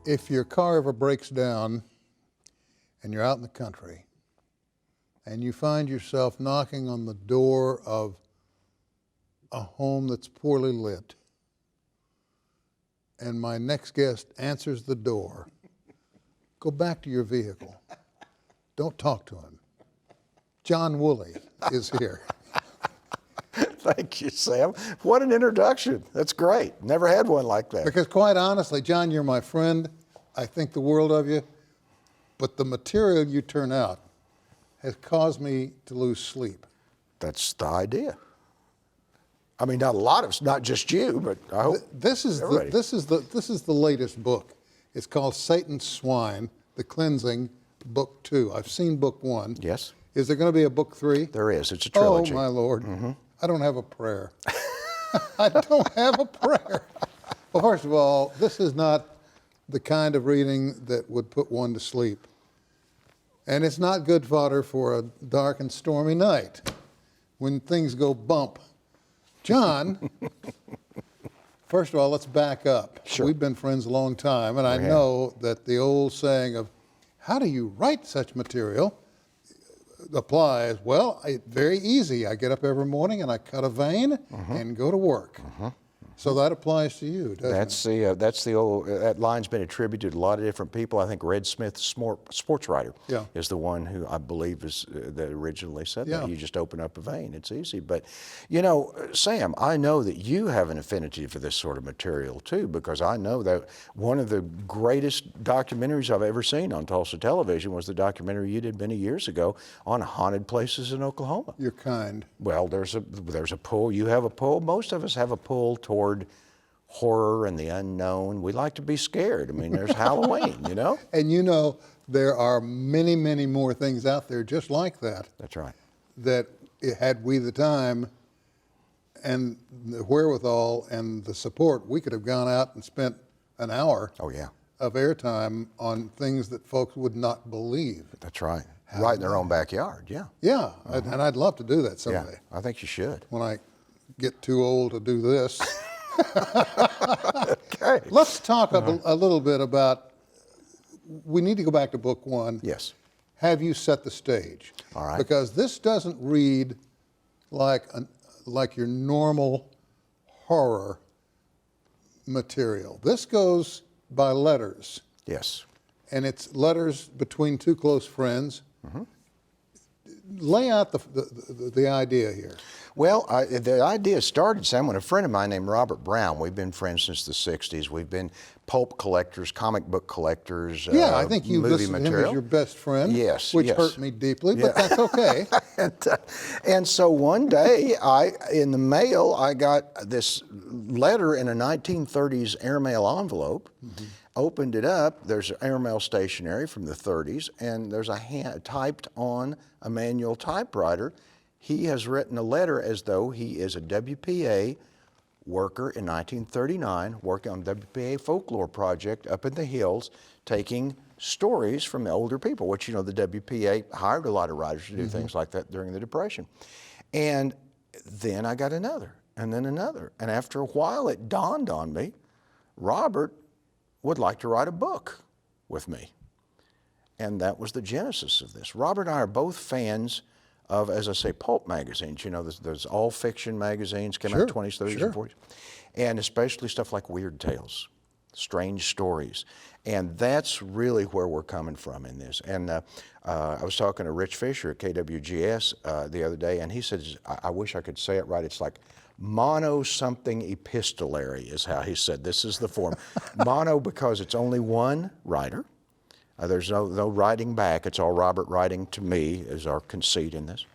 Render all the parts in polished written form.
If your car ever breaks down and you're out in the country and you find yourself knocking on the door of a home that's poorly lit, and my next guest answers the door, go back to your vehicle. Don't talk to him. John Wooley is here. Thank you, Sam. What an introduction. That's great. Never had one like that. Because quite honestly, John, you're my friend. I think the world of you. But the material you turn out has caused me to lose sleep. That's the idea. I mean, not a lot of us, not just you, but I hope This is the latest book. It's called Satan's Swine, The Cleansing, Book 2. I've seen Book 1. Yes. Is there going to be a Book 3? There is. It's a trilogy. Oh, my Lord. I don't have a prayer. I don't have a prayer. Well, first of all, this is not the kind of reading that would put one to sleep. And it's not good fodder for a dark and stormy night when things go bump. John, first of all, let's back up. Sure. We've been friends a long time, and I know that the old saying of, how do you write such material, applies. Well, very easy. I get up every morning and I cut a vein and go to work. So that applies to you, doesn't it? That's the old, that line's been attributed to a lot of different people. I think Red Smith, sports writer, is the one who I believe is that originally said that. You just open up a vein. It's easy. But, you know, Sam, I know that you have an affinity for this sort of material too, because I know that one of the greatest documentaries I've ever seen on Tulsa television was the documentary you did many years ago on haunted places in Oklahoma. You're kind. Well, there's a pull. You have a pull. Most of us have a pull toward horror and the unknown. We like to be scared. I mean, there's Halloween, you know? And you know, there are many, many more things out there just like that. That's right. That had we the time and the wherewithal and the support, we could have gone out and spent an hour of airtime on things that folks would not believe. That's right. Right in their own backyard, Yeah, and I'd love to do that someday. Yeah, I think you should. When I get too old to do this. Okay. Let's talk a little bit about, we need to go back to Book 1. Yes. Have you set the stage? All right. Because this doesn't read like your normal horror material. This goes by letters. Yes. And it's letters between two close friends. Lay out the idea here. Well, the idea started, Sam, when a friend of mine named Robert Brown, we've been friends since the 60s. We've been pulp collectors, comic book collectors, yeah, I think you movie listed material. him as your best friend. Yes, which yes. hurt me deeply, but that's okay. And so one day, in the mail, I got this letter in a 1930s airmail envelope. Opened it up, there's airmail stationery from the 30s, and there's a typed on a manual typewriter. He has written a letter as though he is a WPA worker in 1939, working on the WPA folklore project up in the hills, taking stories from the older people, which, you know, the WPA hired a lot of writers to do things like that during the Depression. And then I got another, and then another. And after a while, it dawned on me, Robert would like to write a book with me. And that was the genesis of this. Robert and I are both fans of, as I say, pulp magazines. You know, those all fiction magazines came out in the 20s, 30s, and 40s. And especially stuff like Weird Tales, strange stories. And that's really where we're coming from in this. And I was talking to Rich Fisher at KWGS the other day, and he says, I wish I could say it right, it's like mono something epistolary is how he said this is the form. Mono because it's only one writer. There's no writing back. It's all Robert writing to me is our conceit in this.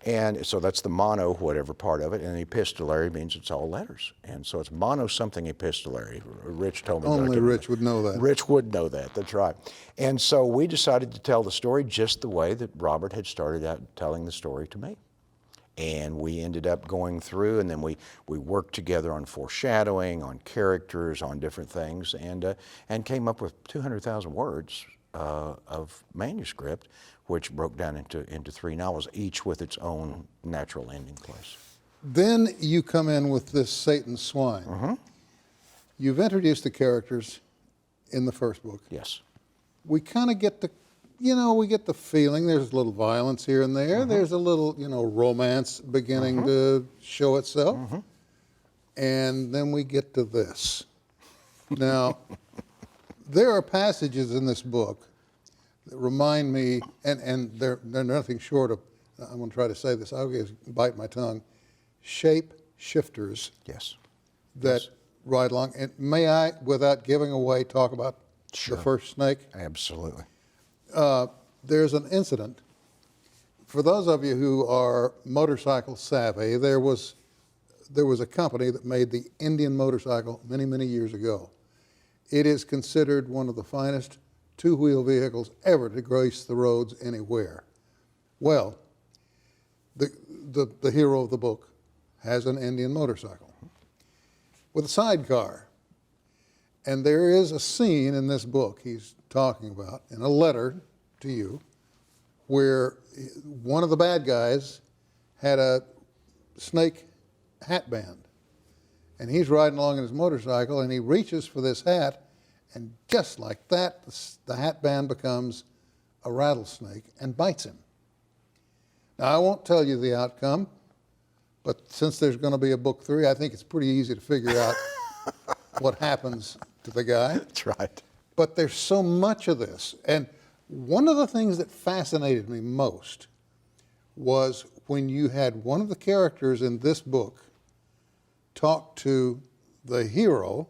And so that's the mono whatever part of it. And epistolary means it's all letters. And so it's mono something epistolary. Rich told me that. Only Rich would know that. Rich would know that, that's right. And so we decided to tell the story just the way that Robert had started out telling the story to me. And we ended up going through, and then we worked together on foreshadowing, on characters, on different things, and came up with 200,000 words of manuscript, which broke down into 3 novels, each with its own natural ending place. Then you come in with this Satan's Swine. You've introduced the characters in the first book, Yes. we kind of get the, we get the feeling there's a little violence here and there. There's a little, romance beginning to show itself. And then we get to this. Now, there are passages in this book that remind me, and they're nothing short of, I'm going to try to say this, I'll just bite my tongue, shape shifters Yes. that ride along. And may I, without giving away, talk about Sure. the first snake? Absolutely. There's an incident. For those of you who are motorcycle savvy, there was a company that made the Indian motorcycle many, many years ago. It is considered one of the finest two-wheel vehicles ever to grace the roads anywhere. Well, the hero of the book has an Indian motorcycle with a sidecar. And there is a scene in this book he's talking about in a letter to you where one of the bad guys had a snake hat band. And he's riding along in his motorcycle and he reaches for this hat, and just like that, the hat band becomes a rattlesnake and bites him. Now, I won't tell you the outcome, but since there's going to be a book 3, I think it's pretty easy to figure out what happens to the guy. That's right. But there's so much of this. And one of the things that fascinated me most was when you had one of the characters in this book talk to the hero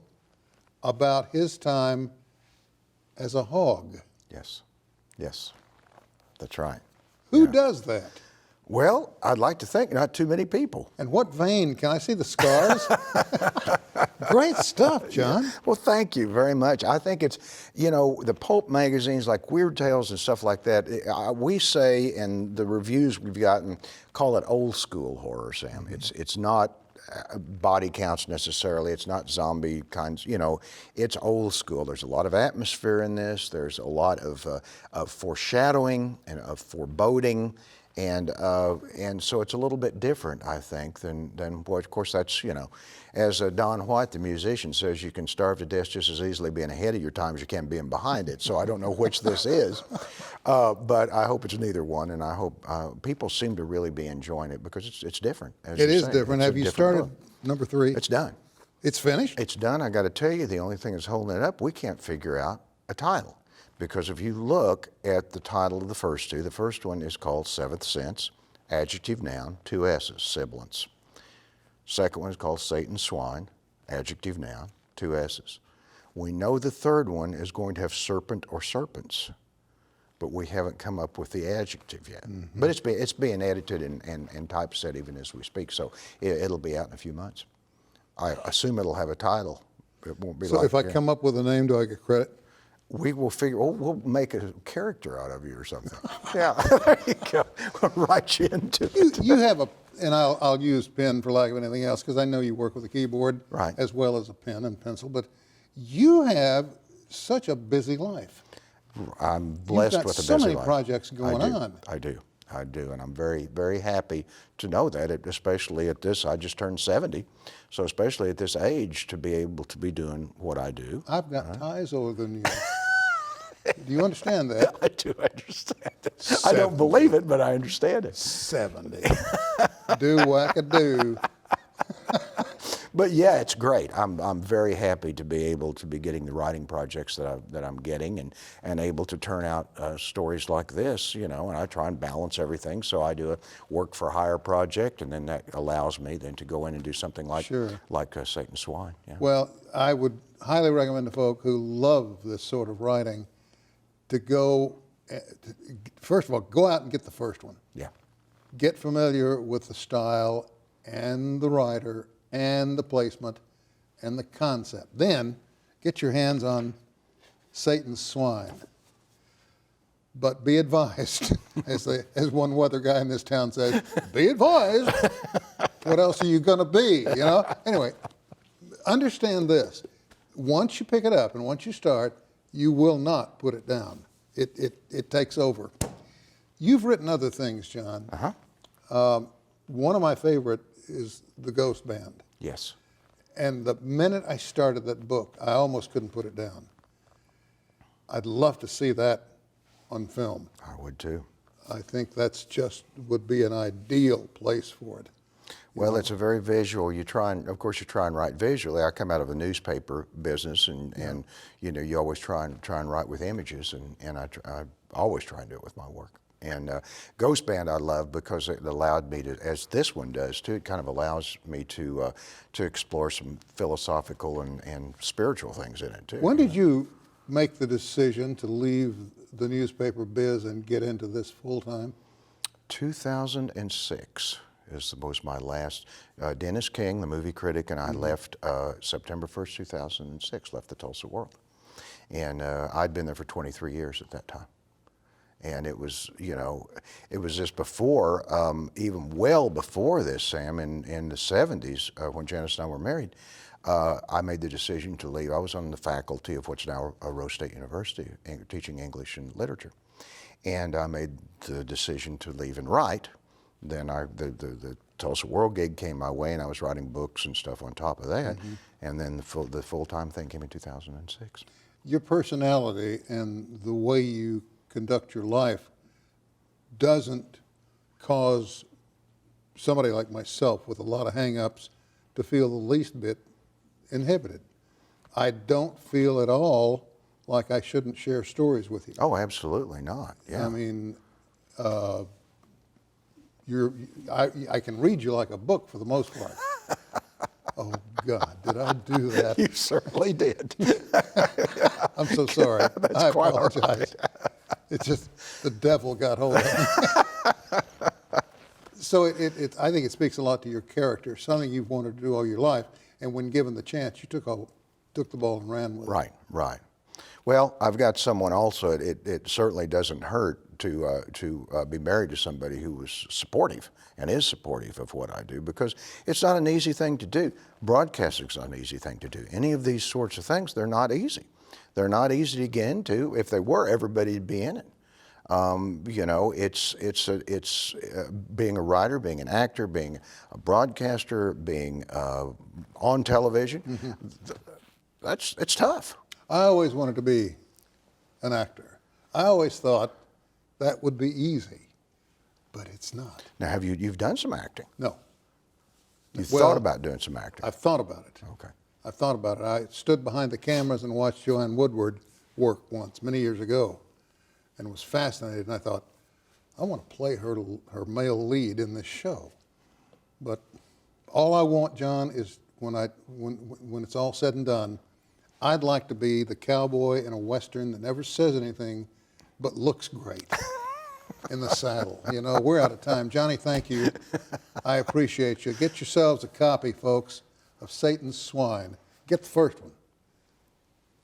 about his time as a hog. Yes. Yes. That's right. Who does that? Well, I'd like to think not too many people. And what vein? Can I see the scars? Great stuff, John. Well, thank you very much. I think it's, the pulp magazines like Weird Tales and stuff like that, we say, and the reviews we've gotten, call it old school horror, Sam. It's not body counts necessarily. It's not zombie kinds, it's old school. There's a lot of atmosphere in this. There's a lot of foreshadowing and of foreboding. And so it's a little bit different, I think, than what, of course, that's, as Don White, the musician, says, you can starve to death just as easily being ahead of your time as you can being behind it. So I don't know which this is, but I hope it's neither one, and I hope people seem to really be enjoying it because it's different. It is different. Have you started number 3? It's done. It's finished? It's done. I got to tell you, the only thing that's holding it up, we can't figure out a title. Because if you look at the title of the first 2, the first one is called Seventh Sense, adjective noun, 2 S's, sibilance. Second one is called Satan's Swine, adjective noun, 2 S's. We know the third one is going to have serpent or serpents, but we haven't come up with the adjective yet. But it's being edited and typeset even as we speak, so it'll be out in a few months. I assume it'll have a title. It won't be So if I come up with a name, do I get credit? We will figure, we'll make a character out of you or something. Yeah, there you go. We'll write you into it. You have and I'll use pen for lack of anything else because I know you work with a keyboard as well as a pen and pencil, but you have such a busy life. I'm blessed with a busy life. so many projects going on. I do, and I'm very, very happy to know that, especially at this, I just turned 70, so especially at this age to be able to be doing what I do. I've got ties older than you. Do you understand that? I do understand it. I don't believe it, but I understand it. 70. Do-wacka-do. But yeah, it's great. I'm very happy to be able to be getting the writing projects that I'm getting and able to turn out stories like this, and I try and balance everything. So I do a work for hire project, and then that allows me then to go in and do something like Satan's Swine. Yeah. Well, I would highly recommend to folk who love this sort of writing to go, first of all, go out and get the first one. Yeah. Get familiar with the style and the writer and the placement and the concept. Then get your hands on Satan's Swine. But be advised, as one weather guy in this town says, be advised. What else are you going to be, Anyway, understand this. Once you pick it up and once you start, you will not put it down. It takes over. You've written other things, John. One of my favorite is The Ghost Band. Yes. And the minute I started that book, I almost couldn't put it down. I'd love to see that on film. I would too. I think that's just would be an ideal place for it. Well, it's a very visual. Of course, you try and write visually. I come out of a newspaper business, and you know, you always try and write with images, and I always try and do it with my work. And Ghost Band I love because it allowed me to, as this one does too, it kind of allows me to explore some philosophical and spiritual things in it too. When did you make the decision to leave the newspaper biz and get into this full time? 2006 was my last. Dennis King, the movie critic, and I left September 1st, 2006, left the Tulsa World. And I'd been there for 23 years at that time. And it was, you know, it was just before, even well before this, Sam, in the 70s, when Janice and I were married, I made the decision to leave. I was on the faculty of what's now Rose State University, teaching English and literature. And I made the decision to leave and write. Then the Tulsa World gig came my way, and I was writing books and stuff on top of that. And then the full-time thing came in 2006. Your personality and the way you conduct your life doesn't cause somebody like myself with a lot of hang-ups to feel the least bit inhibited. I don't feel at all like I shouldn't share stories with you. Oh, absolutely not. Yeah. I mean, I can read you like a book for the most part. Oh God, did I do that? You certainly did. I'm so sorry. That's I quite all apologize. It's just the devil got hold of me. So I think it speaks a lot to your character, something you've wanted to do all your life, and when given the chance, you took the ball and ran with it. Right. Well, I've got someone also. It certainly doesn't hurt to be married to somebody who was supportive and is supportive of what I do, because it's not an easy thing to do. Broadcasting's not an easy thing to do. Any of these sorts of things, they're not easy. They're not easy to get into. If they were, everybody'd be in it. You know, it's being a writer, being an actor, being a broadcaster, being on television. It's tough. I always wanted to be an actor. I always thought that would be easy, but it's not. Now, you've done some acting? No. You thought about doing some acting? I've thought about it. Okay. I thought about it. I stood behind the cameras and watched Joanne Woodward work once, many years ago, and was fascinated. And I thought, I want to play her male lead in this show. But all I want, John, is when it's all said and done, I'd like to be the cowboy in a Western that never says anything but looks great in the saddle. You know, we're out of time. Johnny, thank you. I appreciate you. Get yourselves a copy, folks, of Satan's Swine. Get the first one.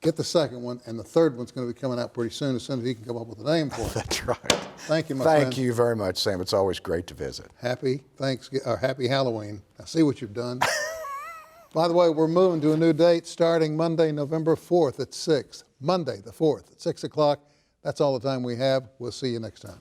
Get the second one, and the third one's going to be coming out pretty soon as he can come up with a name for it. That's right. Thank you, my friend. Thank you very much, Sam. It's always great to visit. Happy Halloween. I see what you've done. By the way, we're moving to a new date starting Monday, November 4th at 6. Monday, the 4th at 6 o'clock. That's all the time we have. We'll see you next time.